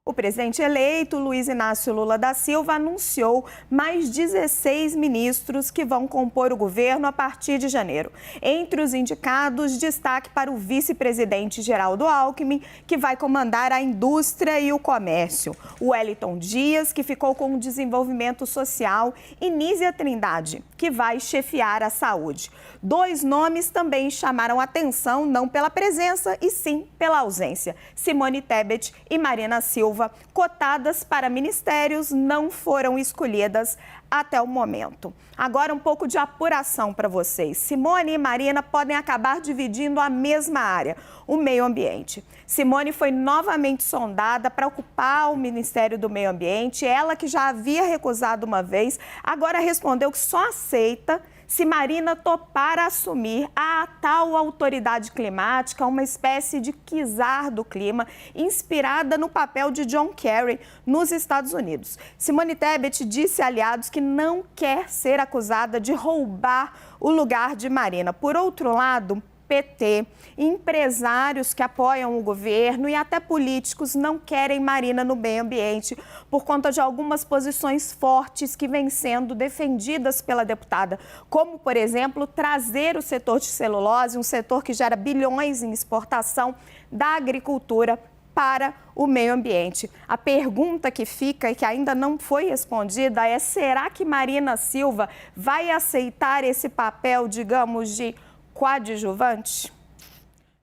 O presidente eleito, Luiz Inácio Lula da Silva, anunciou mais 16 ministros que vão compor o governo a partir de janeiro. Entre os indicados, destaque para o vice-presidente Geraldo Alckmin, que vai comandar a indústria e o comércio. O Wellington Dias, que ficou com o desenvolvimento social, e Nízia Trindade, que vai chefiar a saúde. Dois nomes também chamaram atenção, não pela presença, e sim pela ausência. Simone Tebet e Marina Silva, cotadas para ministérios, não foram escolhidas até o momento. Agora, um pouco de apuração para vocês. Simone e Marina podem acabar dividindo a mesma área, o meio ambiente. Simone foi novamente sondada para ocupar o Ministério do Meio Ambiente. Ela, que já havia recusado uma vez, agora respondeu que só aceita se Marina topar assumir a tal autoridade climática, uma espécie de czar do clima, inspirada no papel de John Kerry nos Estados Unidos. Simone Tebet disse a aliados que não quer ser acusada de roubar o lugar de Marina. Por outro lado, PT, empresários que apoiam o governo e até políticos não querem Marina no meio ambiente por conta de algumas posições fortes que vêm sendo defendidas pela deputada, como, por exemplo, trazer o setor de celulose, um setor que gera bilhões em exportação da agricultura, para o meio ambiente. A pergunta que fica e que ainda não foi respondida é: será que Marina Silva vai aceitar esse papel, digamos, de coadjuvante?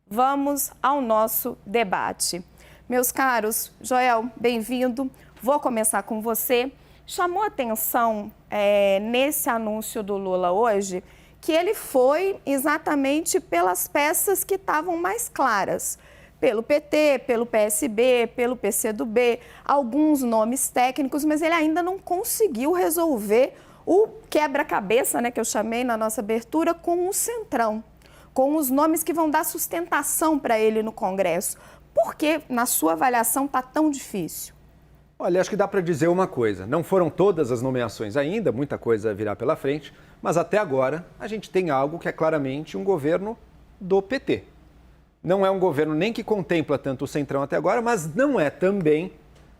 Vamos ao nosso debate. Meus caros, Joel, bem-vindo. Vou começar com você. Chamou atenção nesse anúncio do Lula hoje que ele foi exatamente pelas peças que estavam mais claras. Pelo PT, pelo PSB, pelo PCdoB, alguns nomes técnicos, mas ele ainda não conseguiu resolver o quebra-cabeça, que eu chamei na nossa abertura, com o Centrão, com os nomes que vão dar sustentação para ele no Congresso. Por que, na sua avaliação, está tão difícil? Olha, acho que dá para dizer uma coisa. Não foram todas as nomeações ainda, muita coisa virá pela frente, mas até agora a gente tem algo que é claramente um governo do PT. Não é um governo nem que contempla tanto o Centrão até agora, mas não é também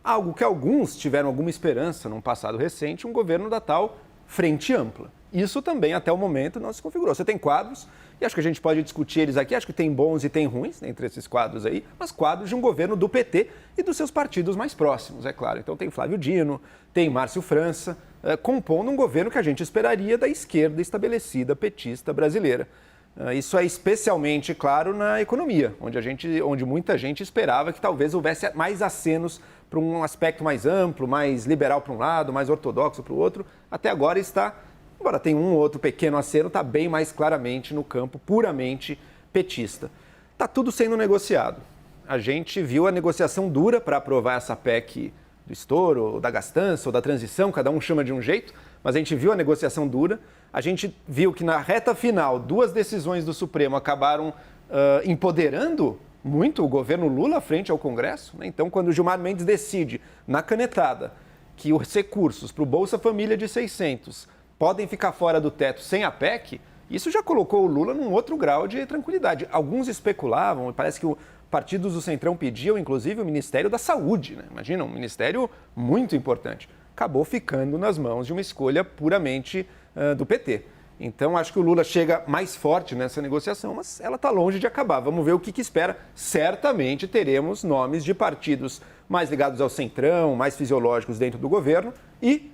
algo que alguns tiveram alguma esperança num passado recente, um governo da tal frente ampla. Isso também, até o momento, não se configurou. Você tem quadros, e acho que a gente pode discutir eles aqui, acho que tem bons e tem ruins entre esses quadros aí, mas quadros de um governo do PT e dos seus partidos mais próximos, é claro. Então tem Flávio Dino, tem Márcio França, compondo um governo que a gente esperaria da esquerda estabelecida petista brasileira. Isso é especialmente claro na economia, onde muita gente esperava que talvez houvesse mais acenos para um aspecto mais amplo, mais liberal para um lado, mais ortodoxo para o outro. Até agora está, embora tenha um ou outro pequeno aceno, está bem mais claramente no campo puramente petista. Está tudo sendo negociado. A gente viu a negociação dura para aprovar essa PEC do estouro, ou da gastança, ou da transição, cada um chama de um jeito, mas a gente viu a negociação dura. A gente viu que na reta final, duas decisões do Supremo acabaram empoderando muito o governo Lula frente ao Congresso. Então, quando o Gilmar Mendes decide, na canetada, que os recursos para o Bolsa Família de 600 podem ficar fora do teto sem a PEC, isso já colocou o Lula num outro grau de tranquilidade. Alguns especulavam, parece que partidos do Centrão pediam, inclusive, o Ministério da Saúde. Imagina, um ministério muito importante. Acabou ficando nas mãos de uma escolha puramente do PT. Então, acho que o Lula chega mais forte nessa negociação, mas ela está longe de acabar. Vamos ver o que espera. Certamente teremos nomes de partidos mais ligados ao Centrão, mais fisiológicos dentro do governo, e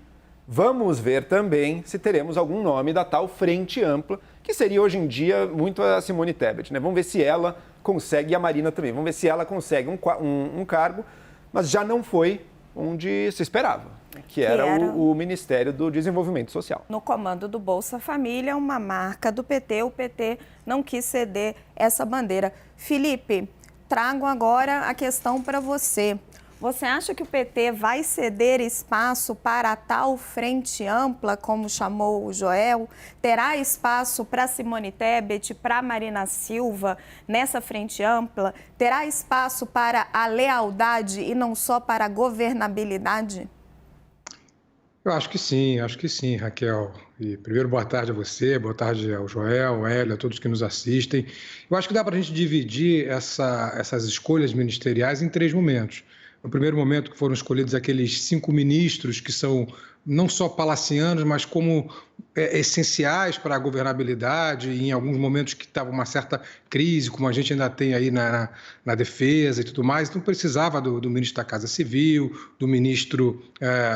vamos ver também se teremos algum nome da tal frente ampla, que seria hoje em dia muito a Simone Tebet. Vamos ver se ela consegue, e a Marina também, vamos ver se ela consegue um cargo, mas já não foi onde se esperava, que era o Ministério do Desenvolvimento Social. No comando do Bolsa Família, uma marca do PT, o PT não quis ceder essa bandeira. Felipe, trago agora a questão para você. Você acha que o PT vai ceder espaço para a tal frente ampla, como chamou o Joel? Terá espaço para Simone Tebet, para Marina Silva nessa frente ampla? Terá espaço para a lealdade e não só para a governabilidade? Eu acho que sim, Raquel. E primeiro, boa tarde a você, boa tarde ao Joel, ao Hélio, a todos que nos assistem. Eu acho que dá para a gente dividir essas escolhas ministeriais em três momentos. No primeiro momento que foram escolhidos aqueles 5 ministros que são não só palacianos, mas como essenciais para a governabilidade, e em alguns momentos que estava uma certa crise, como a gente ainda tem aí na defesa e tudo mais, então precisava do ministro da Casa Civil, do ministro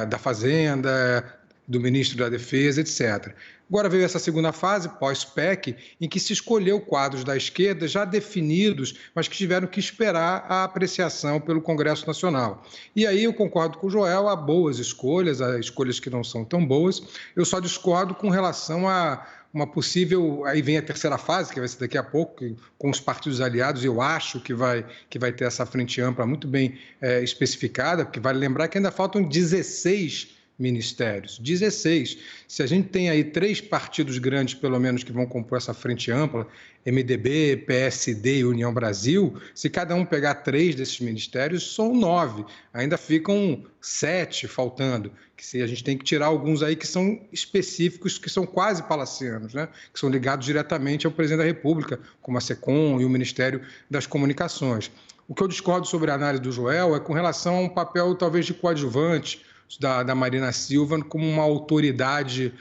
da Fazenda, do ministro da Defesa, etc. Agora veio essa segunda fase, pós-PEC, em que se escolheu quadros da esquerda já definidos, mas que tiveram que esperar a apreciação pelo Congresso Nacional. E aí eu concordo com o Joel, há boas escolhas, há escolhas que não são tão boas. Eu só discordo com relação a uma possível... Aí vem a terceira fase, que vai ser daqui a pouco, com os partidos aliados. Eu acho que vai ter essa frente ampla muito bem especificada, porque vale lembrar que ainda faltam 16 ministérios, 16. Se a gente tem aí 3 partidos grandes, pelo menos, que vão compor essa frente ampla, MDB, PSD e União Brasil, se cada um pegar 3 desses ministérios, são 9. Ainda ficam 7 faltando, que se a gente tem que tirar alguns aí que são específicos, que são quase palacianos, né? Que são ligados diretamente ao presidente da República, como a SECOM e o Ministério das Comunicações. O que eu discordo sobre a análise do Joel é com relação a um papel talvez de coadjuvante da Marina Silva como uma autoridade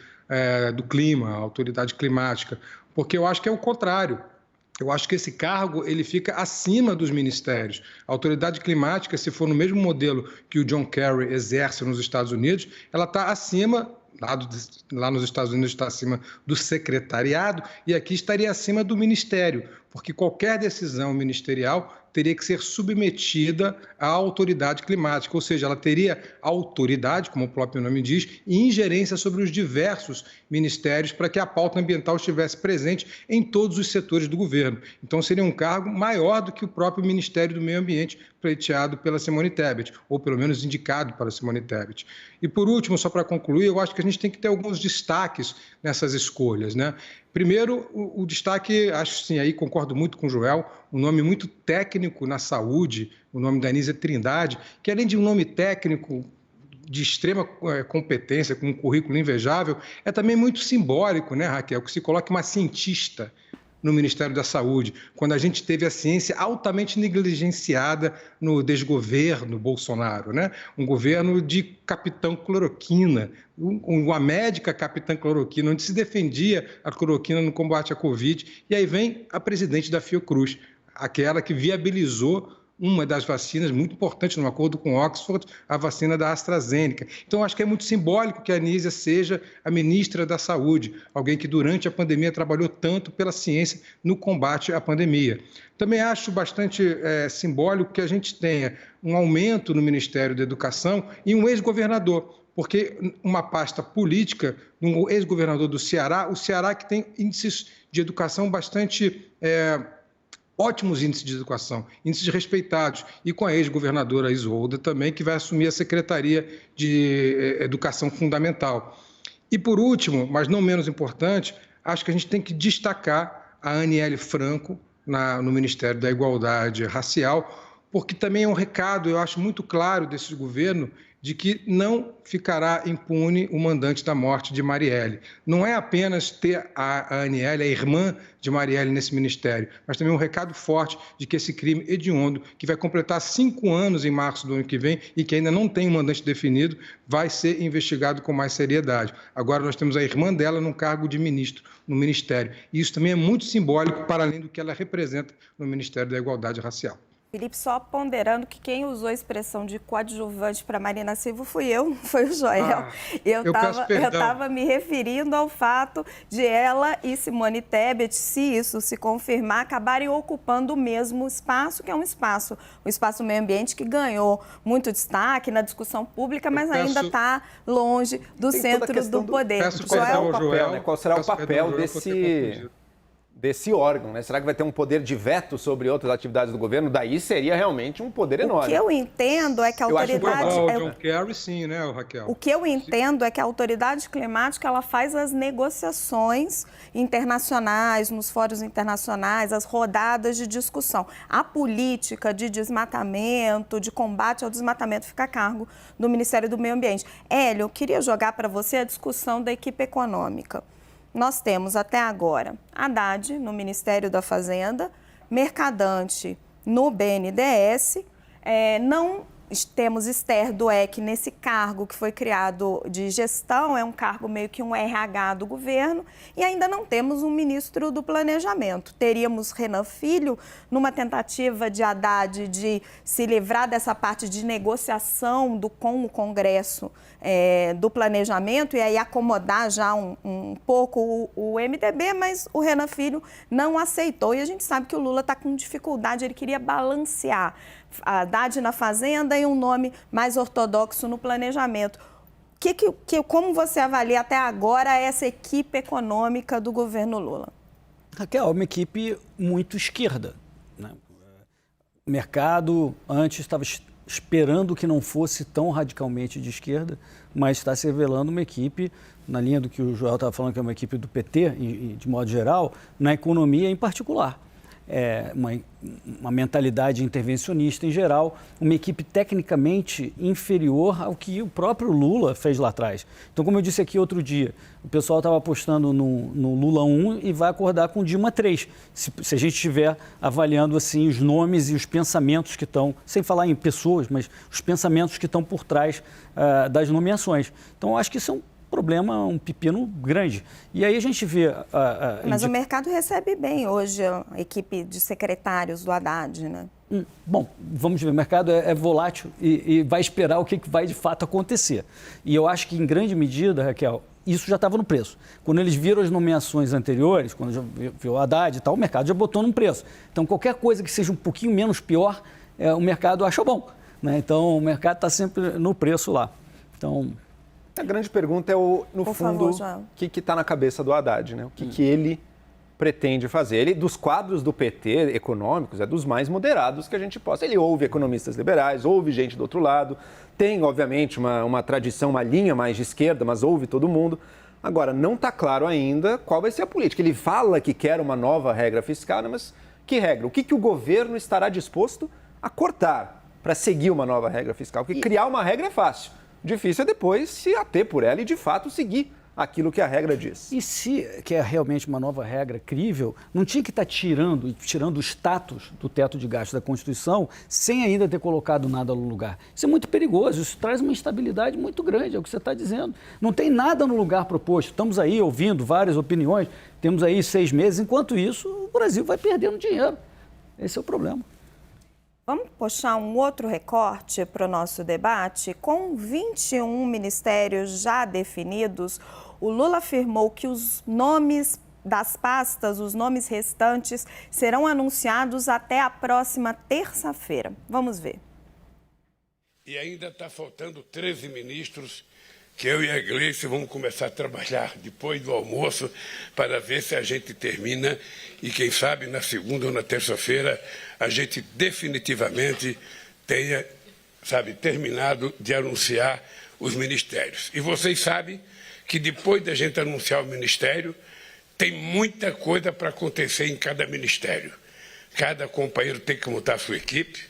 do clima, autoridade climática, porque eu acho que é o contrário. Eu acho que esse cargo ele fica acima dos ministérios. A autoridade climática, se for no mesmo modelo que o John Kerry exerce nos Estados Unidos, ela está acima, lá nos Estados Unidos está acima do secretariado e aqui estaria acima do ministério, porque qualquer decisão ministerial teria que ser submetida à autoridade climática, ou seja, ela teria autoridade, como o próprio nome diz, e ingerência sobre os diversos ministérios para que a pauta ambiental estivesse presente em todos os setores do governo. Então, seria um cargo maior do que o próprio Ministério do Meio Ambiente, pleiteado pela Simone Tebet, ou pelo menos indicado para a Simone Tebet. E, por último, só para concluir, eu acho que a gente tem que ter alguns destaques nessas escolhas, né? Primeiro, o destaque, acho sim, aí concordo muito com o Joel, um nome muito técnico na saúde, o nome da Anísia Trindade, que além de um nome técnico de extrema competência, com um currículo invejável, é também muito simbólico, né, Raquel, que se coloque uma cientista no Ministério da Saúde, quando a gente teve a ciência altamente negligenciada no desgoverno Bolsonaro, né? Um governo de capitão cloroquina, uma médica capitã cloroquina, onde se defendia a cloroquina no combate à Covid, e aí vem a presidente da Fiocruz, aquela que viabilizou uma das vacinas muito importante no acordo com Oxford, a vacina da AstraZeneca. Então, acho que é muito simbólico que a Anísia seja a ministra da Saúde, alguém que durante a pandemia trabalhou tanto pela ciência no combate à pandemia. Também acho bastante simbólico que a gente tenha um aumento no Ministério da Educação e um ex-governador, porque uma pasta política, um ex-governador do Ceará, o Ceará que tem índices de educação bastante... ótimos índices de educação, índices respeitados, e com a ex-governadora Isolda também, que vai assumir a Secretaria de Educação Fundamental. E por último, mas não menos importante, acho que a gente tem que destacar a Aniele Franco no Ministério da Igualdade Racial, porque também é um recado, eu acho muito claro desse governo, de que não ficará impune o mandante da morte de Marielle. Não é apenas ter a Aniele, a irmã de Marielle, nesse ministério, mas também um recado forte de que esse crime hediondo, que vai completar 5 anos em março do ano que vem e que ainda não tem um mandante definido, vai ser investigado com mais seriedade. Agora nós temos a irmã dela num cargo de ministro no ministério. E isso também é muito simbólico para além do que ela representa no Ministério da Igualdade Racial. Felipe, só ponderando que quem usou a expressão de coadjuvante para Marina Silva fui eu, não foi o Joel. Eu estava me referindo ao fato de ela e Simone Tebet, se isso se confirmar, acabarem ocupando o mesmo espaço, que é o espaço meio ambiente, que ganhou muito destaque na discussão pública, mas ainda está longe do centro do poder. Qual será o papel desse órgão, né? Será que vai ter um poder de veto sobre outras atividades do governo? Daí seria realmente um poder enorme. O que eu entendo é que a autoridade... John Kerry, sim, né, Raquel? O que eu entendo é que a autoridade climática ela faz as negociações internacionais, nos fóruns internacionais, as rodadas de discussão. A política de desmatamento, de combate ao desmatamento fica a cargo do Ministério do Meio Ambiente. Hélio, eu queria jogar para você a discussão da equipe econômica. Nós temos até agora Haddad no Ministério da Fazenda, Mercadante no BNDES, não temos Esther Dweck nesse cargo que foi criado de gestão, é um cargo meio que um RH do governo, e ainda não temos um ministro do planejamento. Teríamos Renan Filho numa tentativa de Haddad de se livrar dessa parte de negociação com o Congresso do planejamento e aí acomodar já um pouco o MDB, mas o Renan Filho não aceitou e a gente sabe que o Lula está com dificuldade, ele queria balancear a Haddad na Fazenda e um nome mais ortodoxo no planejamento. Como você avalia até agora essa equipe econômica do governo Lula? Raquel, é uma equipe muito esquerda, né? O mercado antes estava esperando que não fosse tão radicalmente de esquerda, mas está se revelando uma equipe, na linha do que o Joel estava falando, que é uma equipe do PT, de modo geral, na economia em particular. Uma mentalidade intervencionista em geral, uma equipe tecnicamente inferior ao que o próprio Lula fez lá atrás. Então, como eu disse aqui outro dia, o pessoal estava apostando no Lula 1 e vai acordar com Dilma 3, se a gente estiver avaliando assim, os nomes e os pensamentos que estão, sem falar em pessoas, mas os pensamentos que estão por trás das nomeações. Então, eu acho que isso é um problema, um pepino grande. E aí a gente vê... Mas o mercado recebe bem hoje a equipe de secretários do Haddad, né? Bom, vamos ver, o mercado é volátil e vai esperar o que vai de fato acontecer. E eu acho que em grande medida, Raquel, isso já estava no preço. Quando eles viram as nomeações anteriores, quando já viu o Haddad e tal, o mercado já botou num preço. Então qualquer coisa que seja um pouquinho menos pior, o mercado acha bom, né? Então o mercado está sempre no preço lá. Então... A grande pergunta é, no fundo, o que está na cabeça do Haddad, né? O que ele pretende fazer. Ele, dos quadros do PT econômicos, é dos mais moderados que a gente possa. Ele ouve economistas liberais, ouve gente do outro lado, tem, obviamente, uma tradição, uma linha mais de esquerda, mas ouve todo mundo. Agora, não está claro ainda qual vai ser a política. Ele fala que quer uma nova regra fiscal, mas que regra? O que o governo estará disposto a cortar para seguir uma nova regra fiscal? Porque criar uma regra é fácil. Difícil é depois se ater por ela e, de fato, seguir aquilo que a regra diz. E se quer realmente uma nova regra crível, não tinha que estar tirando o status do teto de gastos da Constituição sem ainda ter colocado nada no lugar. Isso é muito perigoso, isso traz uma instabilidade muito grande, é o que você está dizendo. Não tem nada no lugar proposto. Estamos aí ouvindo várias opiniões, temos aí 6 meses, enquanto isso o Brasil vai perdendo dinheiro. Esse é o problema. Vamos puxar um outro recorte para o nosso debate. Com 21 ministérios já definidos, o Lula afirmou que os nomes das pastas, os nomes restantes, serão anunciados até a próxima terça-feira. Vamos ver. E ainda está faltando 13 ministros que eu e a Gleice vamos começar a trabalhar depois do almoço para ver se a gente termina e, quem sabe, na segunda ou na terça-feira, a gente definitivamente tenha, terminado de anunciar os ministérios. E vocês sabem que depois da gente anunciar o ministério, tem muita coisa para acontecer em cada ministério. Cada companheiro tem que montar a sua equipe.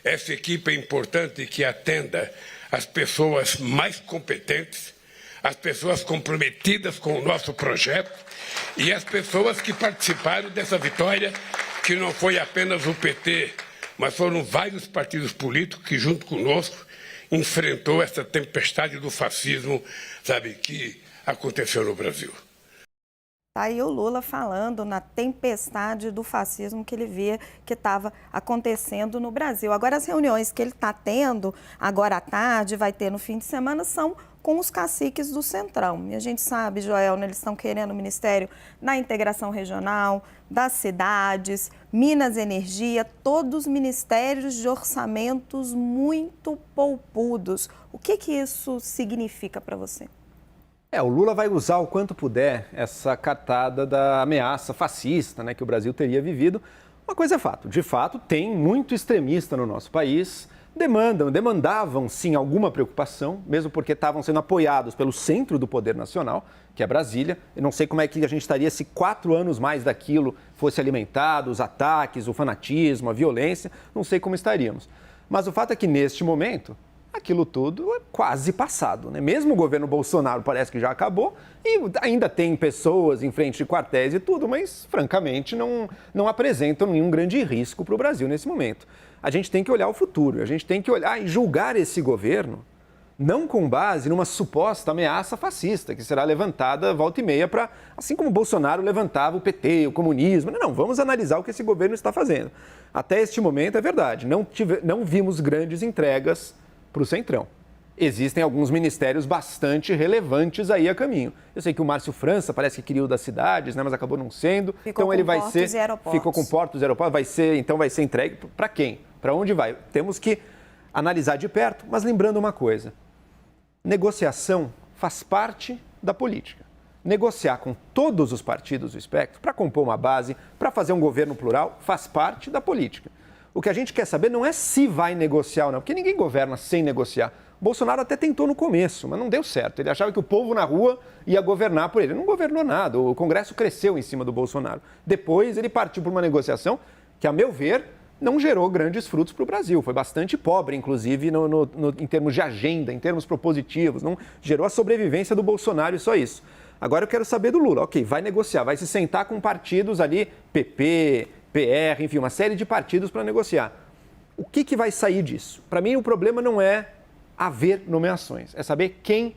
Essa equipe é importante que atenda as pessoas mais competentes, as pessoas comprometidas com o nosso projeto e as pessoas que participaram dessa vitória, que não foi apenas o PT, mas foram vários partidos políticos que, junto conosco, enfrentou essa tempestade do fascismo, que aconteceu no Brasil. Está aí o Lula falando na tempestade do fascismo que ele via que estava acontecendo no Brasil. Agora, as reuniões que ele está tendo agora à tarde, vai ter no fim de semana, são com os caciques do Centrão. E a gente sabe, Joel, né, eles estão querendo o Ministério da Integração Regional, das cidades, Minas e Energia, todos ministérios de orçamentos muito poupudos. O que isso significa para você? O Lula vai usar o quanto puder essa cartada da ameaça fascista, né, que o Brasil teria vivido. Uma coisa é fato, de fato, tem muito extremista no nosso país, demandavam sim alguma preocupação, mesmo porque estavam sendo apoiados pelo centro do poder nacional, que é Brasília. Eu não sei como é que a gente estaria se 4 anos mais daquilo fosse alimentado, os ataques, o fanatismo, a violência, não sei como estaríamos. Mas o fato é que neste momento, aquilo tudo quase passado, né? Mesmo o governo Bolsonaro parece que já acabou e ainda tem pessoas em frente de quartéis e tudo, mas francamente não apresentam nenhum grande risco para o Brasil nesse momento. A gente tem que olhar o futuro, a gente tem que olhar e julgar esse governo não com base numa suposta ameaça fascista que será levantada volta e meia para, assim como Bolsonaro levantava o PT, o comunismo. Não, vamos analisar o que esse governo está fazendo. Até este momento é verdade, não vimos grandes entregas para o Centrão. Existem alguns ministérios bastante relevantes aí a caminho. Eu sei que o Márcio França parece que queria o das cidades, né, mas acabou não sendo. Ficou ele com vai portos ser, e aeroportos. ficou com portos e aeroportos, vai ser entregue para quem? Para onde vai? Temos que analisar de perto, mas lembrando uma coisa. Negociação faz parte da política. Negociar com todos os partidos do espectro para compor uma base, para fazer um governo plural, faz parte da política. O que a gente quer saber não é se vai negociar ou não, porque ninguém governa sem negociar. Bolsonaro até tentou no começo, mas não deu certo. Ele achava que o povo na rua ia governar por ele. Ele não governou nada. O Congresso cresceu em cima do Bolsonaro. Depois ele partiu para uma negociação que, a meu ver, não gerou grandes frutos para o Brasil. Foi bastante pobre, inclusive, em termos de agenda, em termos propositivos. Não gerou a sobrevivência do Bolsonaro e só isso. Agora eu quero saber do Lula. Ok, vai negociar, vai se sentar com partidos ali, PP, PR, enfim, uma série de partidos para negociar. O que vai sair disso? Para mim, o problema não é haver nomeações, é saber quem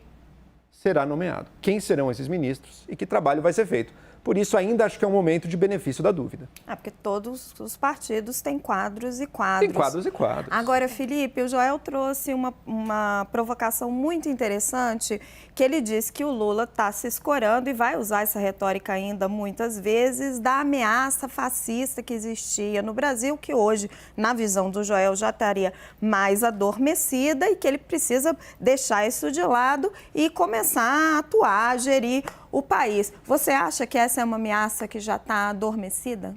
será nomeado, quem serão esses ministros e que trabalho vai ser feito. Por isso, ainda acho que é um momento de benefício da dúvida. Porque todos os partidos têm quadros e quadros. Tem quadros e quadros. Agora, Felipe, o Joel trouxe uma provocação muito interessante, que ele diz que o Lula está se escorando e vai usar essa retórica ainda muitas vezes da ameaça fascista que existia no Brasil, que hoje, na visão do Joel, já estaria mais adormecida e que ele precisa deixar isso de lado e começar a atuar, a gerir o país. Você acha que essa é uma ameaça que já está adormecida?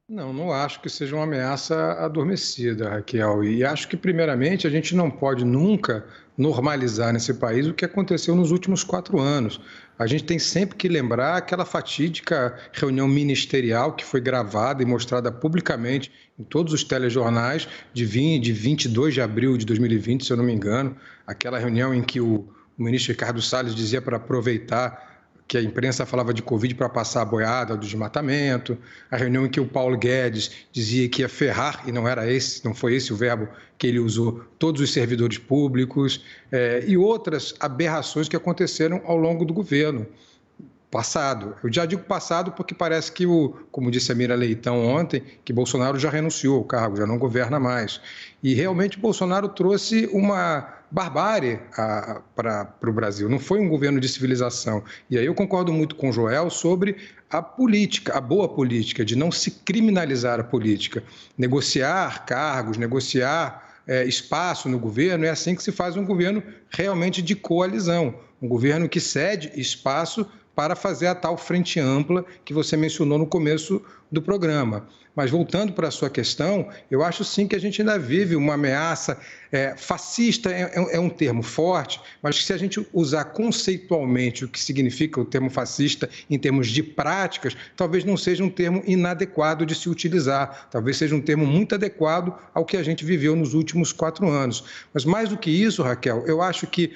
Não acho que seja uma ameaça adormecida, Raquel. E acho que, primeiramente, a gente não pode nunca normalizar nesse país o que aconteceu nos últimos 4 anos. A gente tem sempre que lembrar aquela fatídica reunião ministerial que foi gravada e mostrada publicamente em todos os telejornais de 22 de abril de 2020, se eu não me engano. Aquela reunião em que o ministro Ricardo Salles dizia para aproveitar que a imprensa falava de Covid para passar a boiada do desmatamento, a reunião em que o Paulo Guedes dizia que ia ferrar, e não foi esse o verbo que ele usou, todos os servidores públicos, e outras aberrações que aconteceram ao longo do governo passado. Eu já digo passado porque parece que, como disse a Mira Leitão ontem, que Bolsonaro já renunciou ao cargo, já não governa mais. E realmente Bolsonaro trouxe uma barbárie para o Brasil, não foi um governo de civilização. E aí eu concordo muito com o Joel sobre a política, a boa política, de não se criminalizar a política. Negociar cargos, negociar espaço no governo, é assim que se faz um governo realmente de coalizão, um governo que cede espaço para fazer a tal frente ampla que você mencionou no começo do programa. Mas voltando para a sua questão, eu acho sim que a gente ainda vive uma ameaça fascista, é um termo forte, mas se a gente usar conceitualmente o que significa o termo fascista em termos de práticas, talvez não seja um termo inadequado de se utilizar, talvez seja um termo muito adequado ao que a gente viveu nos últimos 4 anos. Mas mais do que isso, Raquel, eu acho que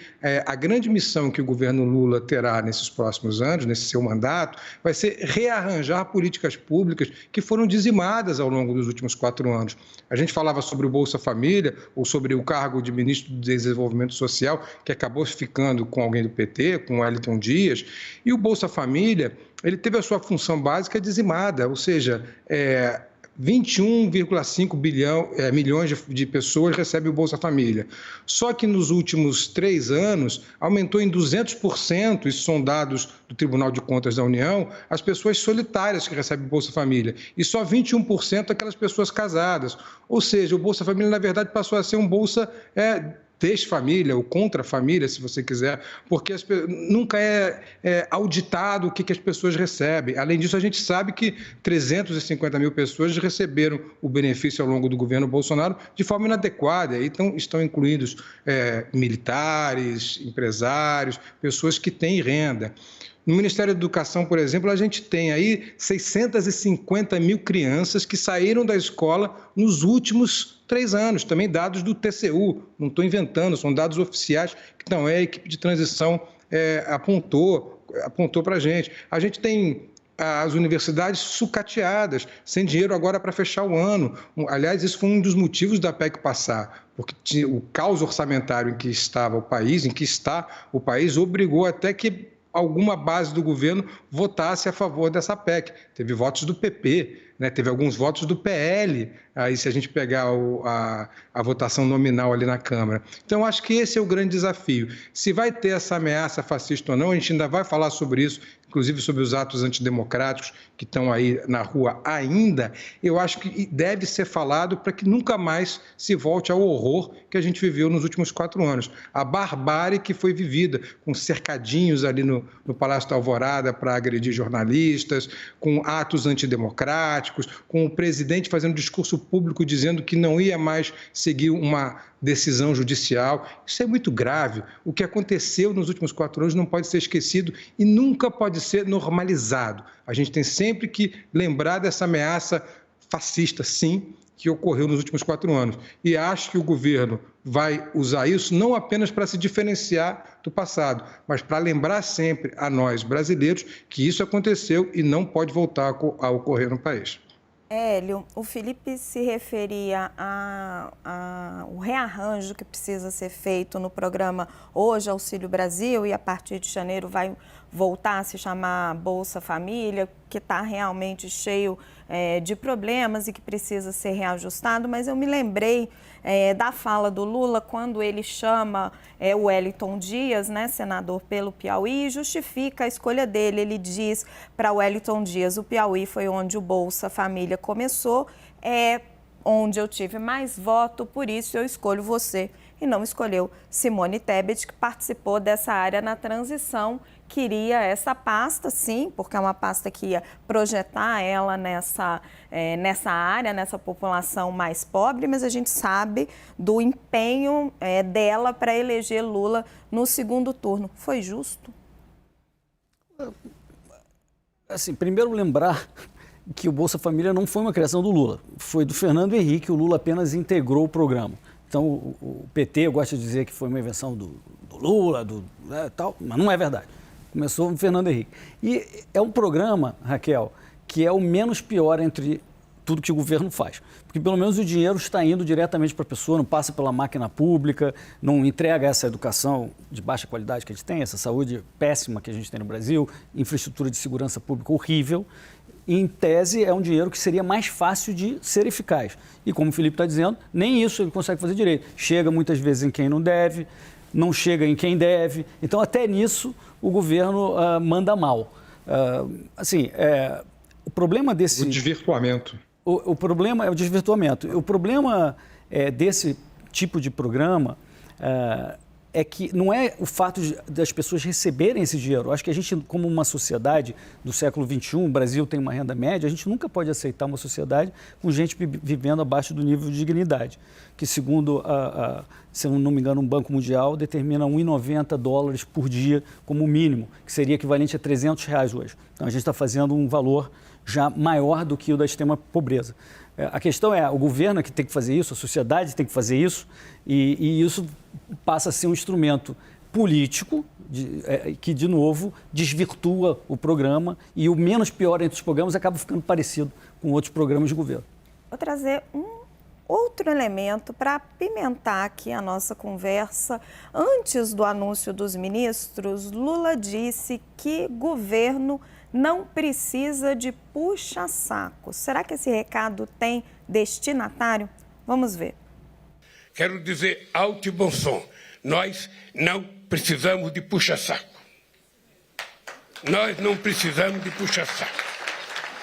a grande missão que o governo Lula terá nesses próximos anos, nesse seu mandato, vai ser rearranjar políticas públicas que foram dizimadas ao longo dos últimos 4 anos. A gente falava sobre o Bolsa Família ou sobre o cargo de ministro do Desenvolvimento Social, que acabou ficando com alguém do PT, com o Wellington Dias, e o Bolsa Família, ele teve a sua função básica dizimada, ou seja, 21,5 milhões de pessoas recebem o Bolsa Família. Só que nos últimos 3 anos, aumentou em 200%, isso são dados do Tribunal de Contas da União, as pessoas solitárias que recebem o Bolsa Família. E só 21% aquelas pessoas casadas. Ou seja, o Bolsa Família, na verdade, passou a ser um Bolsa desfamília ou contra a família, se você quiser, porque nunca é auditado o que as pessoas recebem. Além disso, a gente sabe que 350 mil pessoas receberam o benefício ao longo do governo Bolsonaro de forma inadequada. Então, estão incluídos militares, empresários, pessoas que têm renda. No Ministério da Educação, por exemplo, a gente tem aí 650 mil crianças que saíram da escola nos últimos 3 anos, também dados do TCU, não estou inventando, são dados oficiais que não é a equipe de transição apontou para a gente. A gente tem as universidades sucateadas, sem dinheiro agora para fechar o ano. Aliás, isso foi um dos motivos da PEC passar, porque o caos orçamentário em que está o país, obrigou até que alguma base do governo votasse a favor dessa PEC. Teve votos do PP, né? Teve alguns votos do PL, aí se a gente pegar a votação nominal ali na Câmara. Então, acho que esse é o grande desafio. Se vai ter essa ameaça fascista ou não, a gente ainda vai falar sobre isso, inclusive sobre os atos antidemocráticos que estão aí na rua ainda. Eu acho que deve ser falado para que nunca mais se volte ao horror que a gente viveu nos últimos 4 anos. A barbárie que foi vivida, com cercadinhos ali no Palácio da Alvorada para agredir jornalistas, com atos antidemocráticos, com o presidente fazendo discurso público dizendo que não ia mais seguir uma decisão judicial. Isso é muito grave. O que aconteceu nos últimos 4 anos não pode ser esquecido e nunca pode ser normalizado. A gente tem sempre que lembrar dessa ameaça fascista, sim, que ocorreu nos últimos 4 anos. E acho que o governo vai usar isso não apenas para se diferenciar do passado, mas para lembrar sempre a nós, brasileiros, que isso aconteceu e não pode voltar a ocorrer no país. Hélio, o Felipe se referia ao rearranjo que precisa ser feito no programa Hoje Auxílio Brasil e a partir de janeiro vai voltar a se chamar Bolsa Família, que está realmente cheio de problemas e que precisa ser reajustado, mas eu me lembrei da fala do Lula quando ele chama o Wellington Dias, né, senador pelo Piauí, e justifica a escolha dele. Ele diz para o Wellington Dias: o Piauí foi onde o Bolsa Família começou, é onde eu tive mais voto, por isso eu escolho você. E não escolheu Simone Tebet, que participou dessa área na transição, queria essa pasta, sim, porque é uma pasta que ia projetar ela nessa área, nessa população mais pobre, mas a gente sabe do empenho dela para eleger Lula no segundo turno. Foi justo? Assim, primeiro lembrar que o Bolsa Família não foi uma criação do Lula, foi do Fernando Henrique, o Lula apenas integrou o programa. Então, o PT, eu gosto de dizer que foi uma invenção do Lula, tal, mas não é verdade. Começou o Fernando Henrique. E é um programa, Raquel, que é o menos pior entre tudo que o governo faz. Porque pelo menos o dinheiro está indo diretamente para a pessoa, não passa pela máquina pública, não entrega essa educação de baixa qualidade que a gente tem, essa saúde péssima que a gente tem no Brasil, infraestrutura de segurança pública horrível. E, em tese, é um dinheiro que seria mais fácil de ser eficaz. E como o Felipe está dizendo, nem isso ele consegue fazer direito. Chega muitas vezes em quem não deve, não chega em quem deve. Então, até nisso, o governo manda mal. O problema desse... O desvirtuamento. O problema é o desvirtuamento. O problema desse tipo de programa é que não é o fato das pessoas receberem esse dinheiro. Eu acho que a gente, como uma sociedade do século XXI, o Brasil tem uma renda média, a gente nunca pode aceitar uma sociedade com gente vivendo abaixo do nível de dignidade, que segundo, se eu não me engano, um Banco Mundial determina $1,90 por dia como mínimo, que seria equivalente a R$300 hoje. Então a gente está fazendo um valor já maior do que o da extrema pobreza. A questão é, o governo é que tem que fazer isso, a sociedade tem que fazer isso, e isso passa a ser um instrumento político que, de novo, desvirtua o programa e o menos pior entre os programas acaba ficando parecido com outros programas de governo. Vou trazer um outro elemento para apimentar aqui a nossa conversa. Antes do anúncio dos ministros, Lula disse que governo não precisa de puxa-saco. Será que esse recado tem destinatário? Vamos ver. Quero dizer alto e bom som, nós não precisamos de puxa-saco. Nós não precisamos de puxa-saco.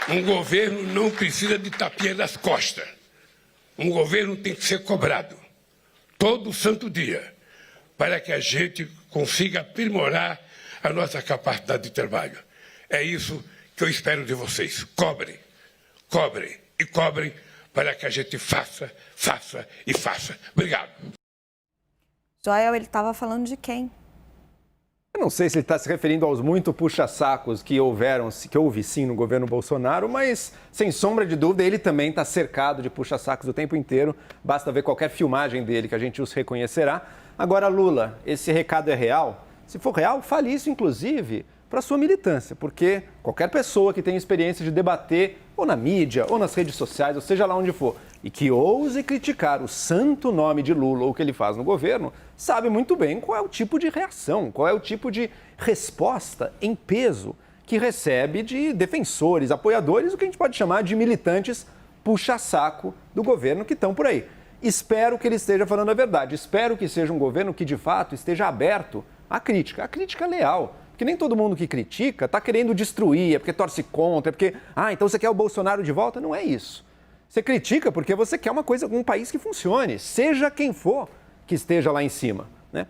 Um governo não precisa de tapinha das costas. Um governo tem que ser cobrado todo santo dia para que a gente consiga aprimorar a nossa capacidade de trabalho. É isso que eu espero de vocês. Cobrem, cobrem e cobrem para que a gente faça e faça. Obrigado. Joel, ele estava falando de quem? Eu não sei se ele está se referindo aos muito puxa-sacos que houve sim no governo Bolsonaro, mas sem sombra de dúvida ele também está cercado de puxa-sacos o tempo inteiro. Basta ver qualquer filmagem dele que a gente os reconhecerá. Agora, Lula, esse recado é real? Se for real, fale isso inclusive para sua militância, porque qualquer pessoa que tenha experiência de debater ou na mídia ou nas redes sociais, ou seja lá onde for, e que ouse criticar o santo nome de Lula ou o que ele faz no governo, sabe muito bem qual é o tipo de reação, qual é o tipo de resposta em peso que recebe de defensores, apoiadores, o que a gente pode chamar de militantes puxa-saco do governo que estão por aí. Espero que ele esteja falando a verdade, espero que seja um governo que de fato esteja aberto à crítica, a crítica leal. Porque nem todo mundo que critica está querendo destruir, é porque torce contra, é porque, então você quer o Bolsonaro de volta? Não é isso. Você critica porque você quer um país que funcione, seja quem for que esteja lá em cima, né?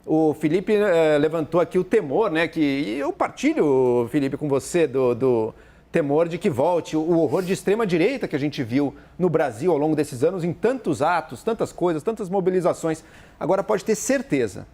O Felipe levantou aqui o temor, né? E eu partilho, Felipe, com você do temor de que volte o horror de extrema-direita que a gente viu no Brasil ao longo desses anos em tantos atos, tantas coisas, tantas mobilizações. Agora pode ter certeza,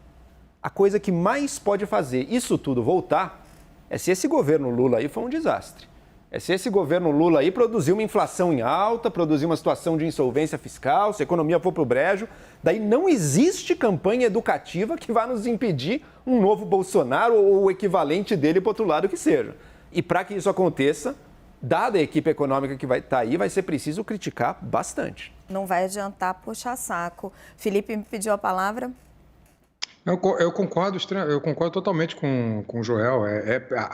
a coisa que mais pode fazer isso tudo voltar é se esse governo Lula aí for um desastre. É se esse governo Lula aí produzir uma inflação em alta, produzir uma situação de insolvência fiscal, se a economia for para o brejo, daí não existe campanha educativa que vá nos impedir um novo Bolsonaro ou o equivalente dele para o outro lado que seja. E para que isso aconteça, dada a equipe econômica que vai estar aí, vai ser preciso criticar bastante. Não vai adiantar puxar saco. Felipe me pediu a palavra. Eu concordo totalmente com o Joel.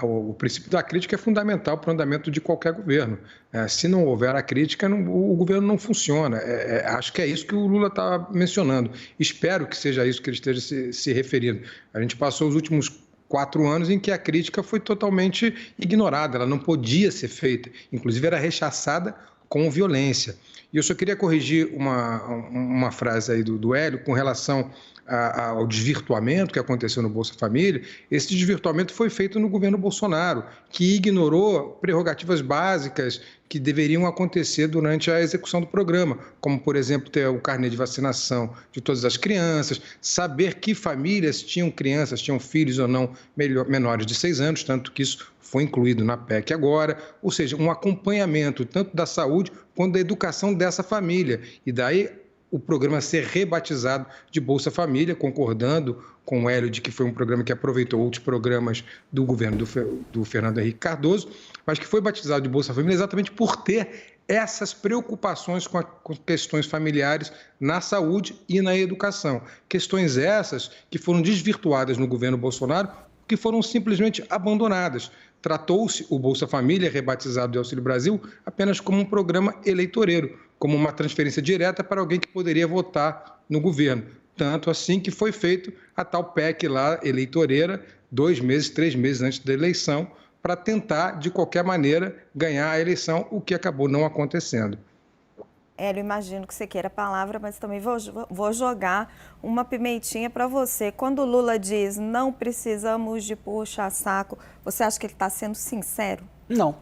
O princípio da crítica é fundamental para o andamento de qualquer governo. Se não houver a crítica, o governo não funciona. Acho que é isso que o Lula está mencionando. Espero que seja isso que ele esteja se referindo. A gente passou os últimos 4 anos em que a crítica foi totalmente ignorada, ela não podia ser feita, inclusive era rechaçada com violência. E eu só queria corrigir uma frase aí do Hélio com relação ao desvirtuamento que aconteceu no Bolsa Família. Esse desvirtuamento foi feito no governo Bolsonaro, que ignorou prerrogativas básicas que deveriam acontecer durante a execução do programa, como, por exemplo, ter o carnê de vacinação de todas as crianças, saber que famílias tinham crianças, tinham filhos ou não menores de 6 anos, tanto que isso foi incluído na PEC agora, ou seja, um acompanhamento tanto da saúde quanto da educação dessa família. E daí o programa ser rebatizado de Bolsa Família, concordando com o Hélio de que foi um programa que aproveitou outros programas do governo do Fernando Henrique Cardoso, mas que foi batizado de Bolsa Família exatamente por ter essas preocupações com questões familiares na saúde e na educação. Questões essas que foram desvirtuadas no governo Bolsonaro, que foram simplesmente abandonadas. Tratou-se o Bolsa Família, rebatizado de Auxílio Brasil, apenas como um programa eleitoreiro, como uma transferência direta para alguém que poderia votar no governo. Tanto assim que foi feito a tal PEC lá, eleitoreira, 2 meses, 3 meses antes da eleição, para tentar, de qualquer maneira, ganhar a eleição, o que acabou não acontecendo. Hélio, imagino que você queira a palavra, mas também vou jogar uma pimentinha para você. Quando o Lula diz não precisamos de puxa-saco, você acha que ele está sendo sincero? Não.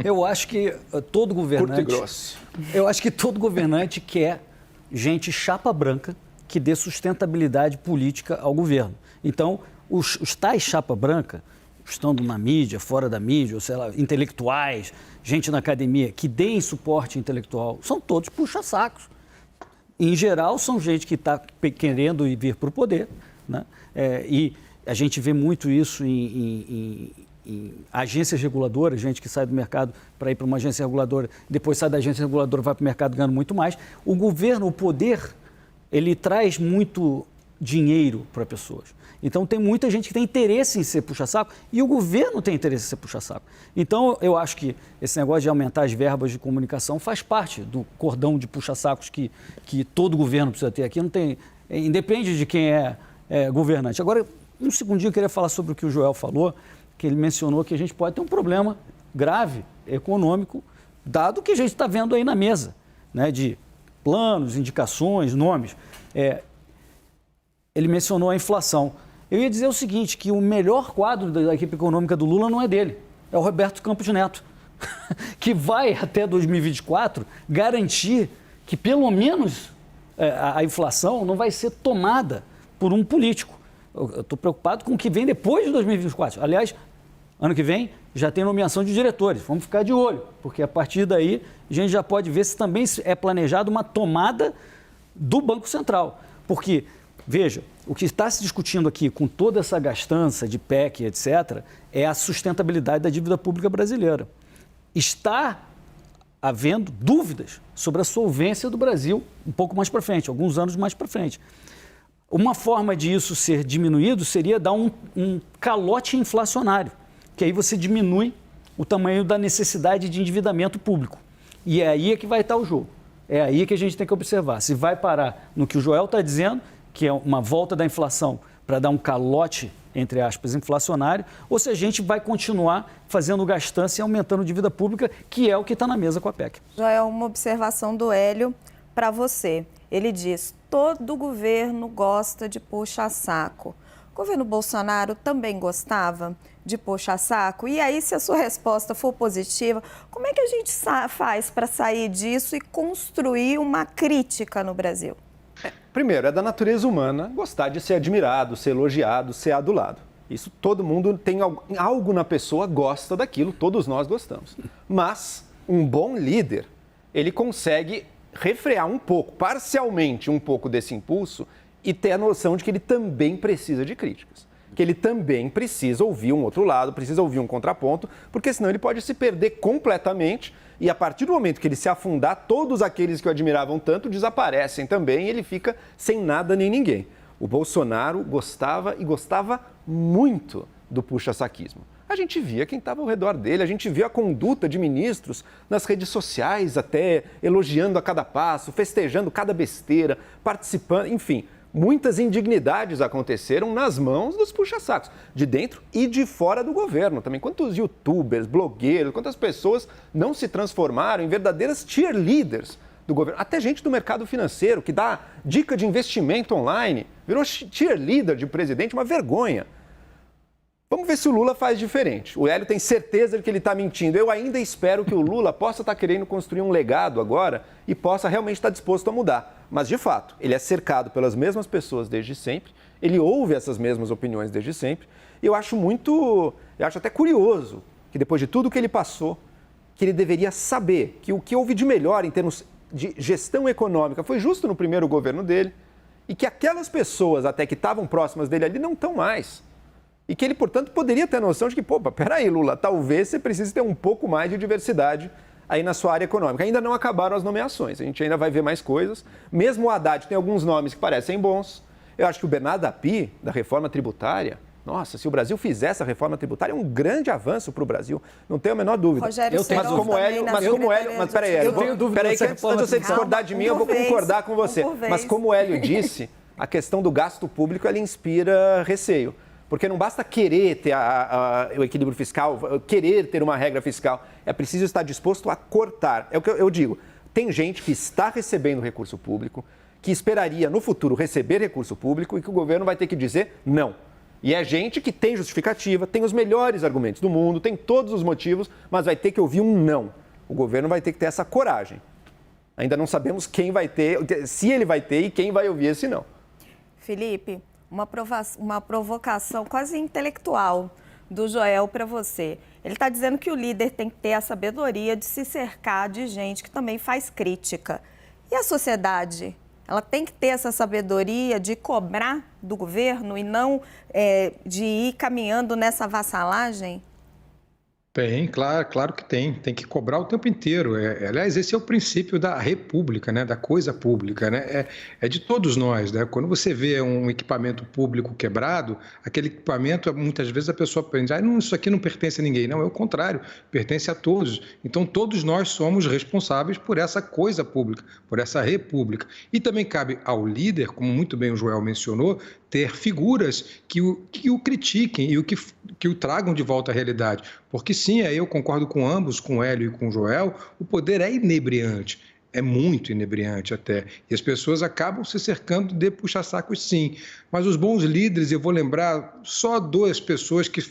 Eu acho que todo governante... Curto e grosso. Eu acho que todo governante quer gente chapa branca que dê sustentabilidade política ao governo. Então, os tais chapa branca, estando na mídia, fora da mídia, ou sei lá, intelectuais, gente na academia, que deem suporte intelectual, são todos puxa-sacos. Em geral, são gente que está querendo vir para o poder, né? E a gente vê muito isso em agências reguladoras, gente que sai do mercado para ir para uma agência reguladora, depois sai da agência reguladora, vai para o mercado ganhando muito mais. O governo, o poder, ele traz muito dinheiro para pessoas. Então, tem muita gente que tem interesse em ser puxa-saco e o governo tem interesse em ser puxa-saco. Então, eu acho que esse negócio de aumentar as verbas de comunicação faz parte do cordão de puxa-sacos que todo governo precisa ter aqui. Não tem, independe de quem é governante. Agora, um segundinho eu queria falar sobre o que o Joel falou, que ele mencionou que a gente pode ter um problema grave econômico, dado o que a gente está vendo aí na mesa, né, de planos, indicações, nomes. Ele mencionou a inflação. Eu ia dizer o seguinte, que o melhor quadro da equipe econômica do Lula não é dele, é o Roberto Campos Neto, que vai até 2024 garantir que pelo menos a inflação não vai ser tomada por um político. Eu estou preocupado com o que vem depois de 2024. Aliás, ano que vem já tem nomeação de diretores. Vamos ficar de olho, porque a partir daí a gente já pode ver se também é planejado uma tomada do Banco Central. Porque, veja, o que está se discutindo aqui com toda essa gastança de PEC, etc., é a sustentabilidade da dívida pública brasileira. Está havendo dúvidas sobre a solvência do Brasil um pouco mais para frente, alguns anos mais para frente. Uma forma de isso ser diminuído seria dar um calote inflacionário, que aí você diminui o tamanho da necessidade de endividamento público. E é aí que vai estar o jogo. É aí que a gente tem que observar. Se vai parar no que o Joel está dizendo, que é uma volta da inflação para dar um calote, entre aspas, inflacionário, ou se a gente vai continuar fazendo gastança e aumentando dívida pública, que é o que está na mesa com a PEC. Joel, uma observação do Hélio para você. Ele diz: todo governo gosta de puxa-saco. O governo Bolsonaro também gostava de puxa-saco? E aí, se a sua resposta for positiva, como é que a gente faz para sair disso e construir uma crítica no Brasil? Primeiro, é da natureza humana gostar de ser admirado, ser elogiado, ser adulado. Isso todo mundo tem algo na pessoa, gosta daquilo, todos nós gostamos. Mas um bom líder, ele consegue refrear um pouco, parcialmente um pouco desse impulso e ter a noção de que ele também precisa de críticas. Que ele também precisa ouvir um outro lado, precisa ouvir um contraponto, porque senão ele pode se perder completamente e a partir do momento que ele se afundar, todos aqueles que o admiravam tanto desaparecem também e ele fica sem nada nem ninguém. O Bolsonaro gostava e gostava muito do puxa-saquismo. A gente via quem estava ao redor dele, a gente via a conduta de ministros nas redes sociais, até elogiando a cada passo, festejando cada besteira, participando, enfim. Muitas indignidades aconteceram nas mãos dos puxa-sacos, de dentro e de fora do governo também. Quantos youtubers, blogueiros, quantas pessoas não se transformaram em verdadeiras cheerleaders do governo? Até gente do mercado financeiro que dá dica de investimento online, virou cheerleader de presidente, uma vergonha. Vamos ver se o Lula faz diferente. O Hélio tem certeza de que ele está mentindo. Eu ainda espero que o Lula possa estar querendo construir um legado agora e possa realmente estar disposto a mudar. Mas, de fato, ele é cercado pelas mesmas pessoas desde sempre, ele ouve essas mesmas opiniões desde sempre. E eu acho até curioso que depois de tudo que ele passou, que ele deveria saber que o que houve de melhor em termos de gestão econômica foi justo no primeiro governo dele e que aquelas pessoas até que estavam próximas dele ali não estão mais. E que ele, portanto, poderia ter a noção de que, peraí, Lula, talvez você precise ter um pouco mais de diversidade aí na sua área econômica. Ainda não acabaram as nomeações, a gente ainda vai ver mais coisas. Mesmo o Haddad tem alguns nomes que parecem bons. Eu acho que o Bernardo Api, da reforma tributária, nossa, se o Brasil fizer essa reforma tributária, é um grande avanço para o Brasil, não tenho a menor dúvida. Rogério Seron mas peraí, Hélio, antes de você discordar de mim, eu vou concordar com você. Mas como o Hélio disse, a questão do gasto público, ela inspira receio. Porque não basta querer ter o equilíbrio fiscal, querer ter uma regra fiscal. É preciso estar disposto a cortar. É o que eu digo. Tem gente que está recebendo recurso público, que esperaria no futuro receber recurso público e que o governo vai ter que dizer não. E é gente que tem justificativa, tem os melhores argumentos do mundo, tem todos os motivos, mas vai ter que ouvir um não. O governo vai ter que ter essa coragem. Ainda não sabemos quem vai ter, se ele vai ter e quem vai ouvir esse não. Felipe, uma provocação quase intelectual do Joel para você. Ele está dizendo que o líder tem que ter a sabedoria de se cercar de gente que também faz crítica. E a sociedade? Ela tem que ter essa sabedoria de cobrar do governo e não de ir caminhando nessa vassalagem? Tem, claro que tem. Tem que cobrar o tempo inteiro. Aliás, esse é o princípio da república, né? Da coisa pública, né? É de todos nós, né? Quando você vê um equipamento público quebrado, aquele equipamento, muitas vezes a pessoa pensa, isso aqui não pertence a ninguém. Não, é o contrário, pertence a todos. Então, todos nós somos responsáveis por essa coisa pública, por essa república. E também cabe ao líder, como muito bem o Joel mencionou, ter figuras que o critiquem e que o tragam de volta à realidade. Porque sim, aí eu concordo com ambos, com o Hélio e com o Joel, o poder é inebriante, é muito inebriante até. E as pessoas acabam se cercando de puxa-sacos sim. Mas os bons líderes, eu vou lembrar só duas pessoas que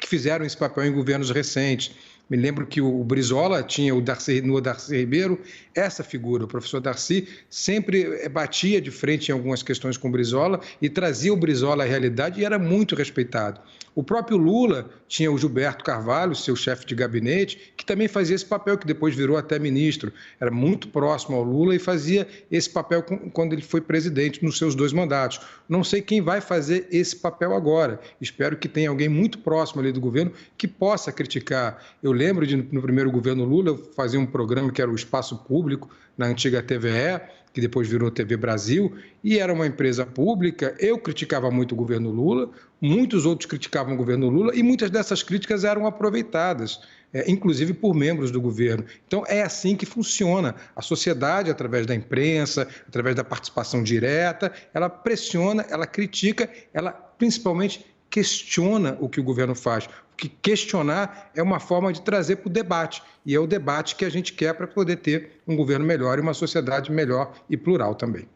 fizeram esse papel em governos recentes. Me lembro que o Brizola tinha no Darcy Ribeiro essa figura. O professor Darcy sempre batia de frente em algumas questões com o Brizola e trazia o Brizola à realidade e era muito respeitado. O próprio Lula tinha o Gilberto Carvalho, seu chefe de gabinete, que também fazia esse papel, que depois virou até ministro. Era muito próximo ao Lula e fazia esse papel quando ele foi presidente nos seus 2 mandatos. Não sei quem vai fazer esse papel agora. Espero que tenha alguém muito próximo ali do governo que possa criticar. Eu lembro de, no primeiro governo Lula, eu fazia um programa que era o Espaço Público, na antiga TVE, que depois virou TV Brasil, e era uma empresa pública. Eu criticava muito o governo Lula, muitos outros criticavam o governo Lula, e muitas dessas críticas eram aproveitadas, inclusive por membros do governo. Então, é assim que funciona. A sociedade, através da imprensa, através da participação direta, ela pressiona, ela critica, ela principalmente questiona o que o governo faz. Porque questionar é uma forma de trazer para o debate. E é o debate que a gente quer para poder ter um governo melhor e uma sociedade melhor e plural também.